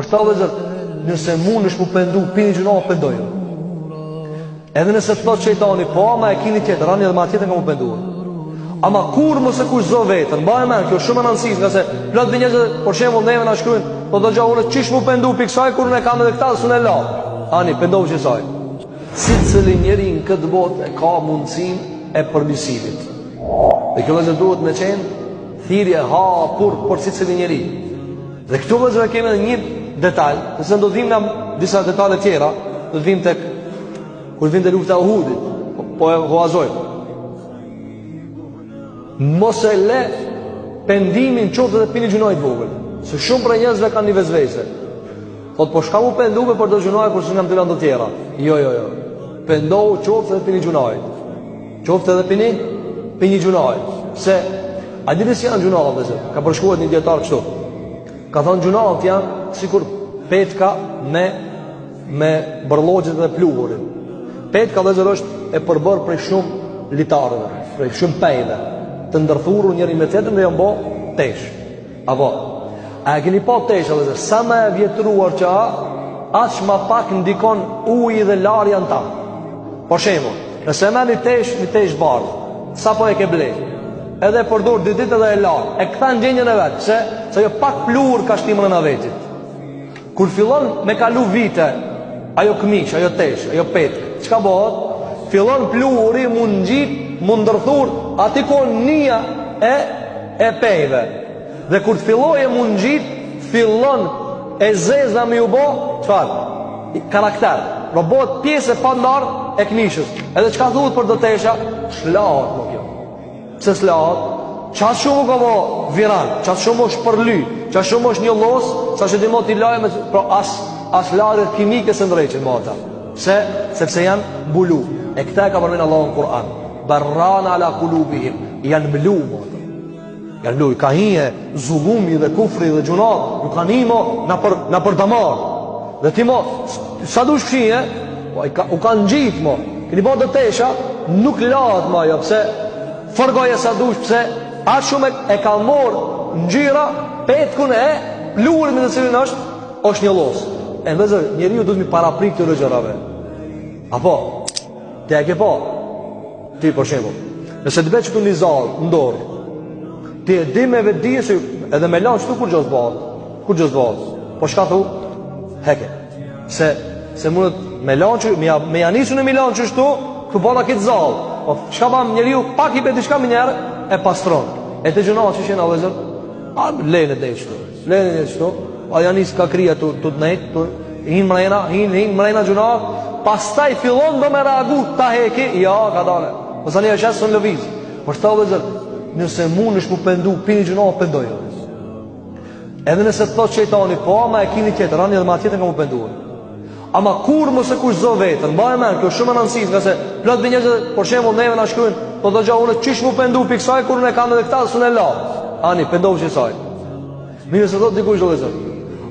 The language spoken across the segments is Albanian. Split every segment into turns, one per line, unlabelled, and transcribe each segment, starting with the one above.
Përta dhe nëse mund është mu pendu, pini gjuna o pendoju. Edhe nëse të thot shejtani, po ama e kini tjetër, rani edhe ma tjetër nga mu pendu. Ama kur mëse kush zë vetën, ba e men, kjo shumë në nësis, nga se plot për njëzë, por shemë neve nga shkrujnë, po të gja unë qish mu pendu piksaj, kur në kam edhe këta dhe sunë e la. Ani, pendohu që saj. Si cili njeri në këtë botë e ka mundësin e përmisimit. Dhe kjo vëzër duhet me qenë, thirje hapur për si cili njeri. Dhe këtu vëzër kemi edhe një detalj, nëse do dhim nga disa detalje tjera, do dhim të kur vim të lufta Uhudit, po e huazojmë. Mos e le pendimin qoftë dhe pini gjunajt vogël, se shumë për njerëzve kanë një vezvese. Thot, po shka mu pendume për do gjunajt, kur së nga më të lando tjera. Jo. Pendohu qoftë dhe pini gjunajt. Qoftë dhe pini gjunajt. Se, a diri si janë gjunajt dhe se, ka përshkuat një djetarë kështu. Ka thonë gjunajt janë sikur petka me bërlogjet dhe pluhurin. Petka dhe zërë është e përbër prej shumë litarëve, prej shumë pejve, të ndërthuru njëri me tjetën dhe janë bo tesh. Apo, a e keni po tesh, dhe zërë, sa me e vjetruar që aq ma pak ndikon uji dhe larja në ta. Por shemë, nëse me një tesh bardhë, sa po e ke blej, edhe përdur dit edhe e larë, e këta në gjenjën e vetë, se jo pak pluhur ka shtimën në vetit. Kur fillon me kalu vite, ajo këmish, ajo tesh, ajo petkë, çka bëhet? Fillon pluhuri mund ngjit, mund ndërthur aty ku nia e pejve. Dhe kur të fillojë mund ngjit, fillon e zeza me u bë, çfarë? Karakter. Robot pjesë e pandar e këmishës. Edhe çka thuhet për do tesha? Shlahet më kjo. Pse shlahet? Çfarë shumë ka vë viran, çfarë shumë është përly, çfarë shumë është një llos, sa që dimot i lajë me pro as larët kimike së ndreqin më ata. Sepse janë mbulu. E këta e ka përmenë Allah në Kur'an. Barrana ala kulubihim. Janë mbulu më ata. Janë mbulu. Ka hije zulumi dhe kufri dhe gjunat. Ju ka nimo në për damar. Dhe ti mo, sa dush këshie, u kanë gjitë mo. Këni po të tesha, nuk lahat ma jo. Pse fërgoje sa dush, pse atë shumë e ka morë në gjira, petkun e plurin me dhe cilin është një losë. E në vëzër, njeri ju du të mi paraprik të lëgjërave. Apo, te e ke po, ti për shemë, nëse të beqë të një zalë, ndorë, ti e di me vetë dhije, edhe me lanë qëtu kur gjësë bëhat, po shka thu, heke, se mundet me lanë që, me janisu në mi lanë që shtu, këtu bëna kitë zalë, po shka ba njeri ju, pak i beti shka më njerë, e pastron, e të gjëna që shenë a vëzër, lejnë e dhe qëtu, a janis ka krija të të nejtë, hinë mrejna gjunar, pastaj fillon do me reagu, ta heki, ja, ka dale. Mësa një e qesë së në lëviz. Për shta dhe zërë, nëse mund është mu pendu, pini gjunar, pendojë. Edhe nëse të thot qëjtani, po, ama e kini tjetër, rani edhe ma tjetër nga mu pendu. Ama kur mëse kush zë vetën, ba e men, kjo shumë në nësis, nga se plot për njëzë, por shemë neve në shkrujnë, po të gja unë qish mu pendu piksaj, kur në kam edhe këta, së në la. Ani, pendohu që saj. Mirë se thot dikush dhe zërë.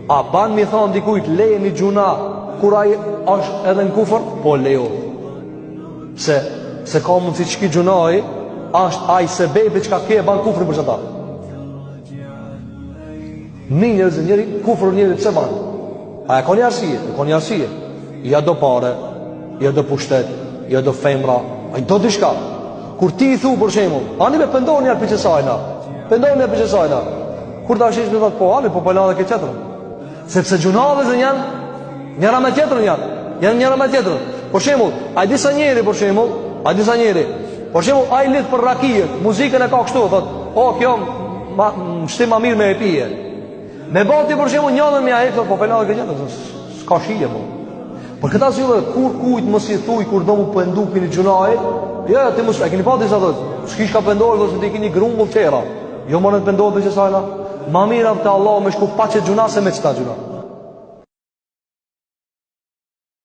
A ban mi thonë dikujt leje një gjuna kur ai është edhe në kufër? Po lejo. Se ka mundë si që ki gjunaj është ai se bejbe që ka kje e ban kufër për që ta. Njëri kufër njëri pëse ban. A e ka një arsije. Ja do pare, ja do pushtet, ja do femra, a i do dishka. Kur ti i thu për shemull, ani me pëndohë njerë për qësajna. Kur ta shish me dhe po ani, po pëllana dhe ke qëtërën. Sepse gjunave zë janë njëra me tjetërën janë njëra me tjetërën. Por shemull, a i disa njeri, a i lidh për rakijet, muzikën e ka kështu, thot, kjo më shtim ma mirë me e pije. Me bati për shemull njënën me a e, po pelana dhe këtë njëtë, s'ka shije mu. Për këta si dhe, kur kujt më si thuj, kur do mu pëndu për një gjunaj, ti më e keni pati sa dhe, s'kish ka pëndohë dhe se ti keni grumbull tjera. Jo më në të pëndohë dhe që sajna, ma mirë të Allah me shku pa që gjuna se me qëta gjuna.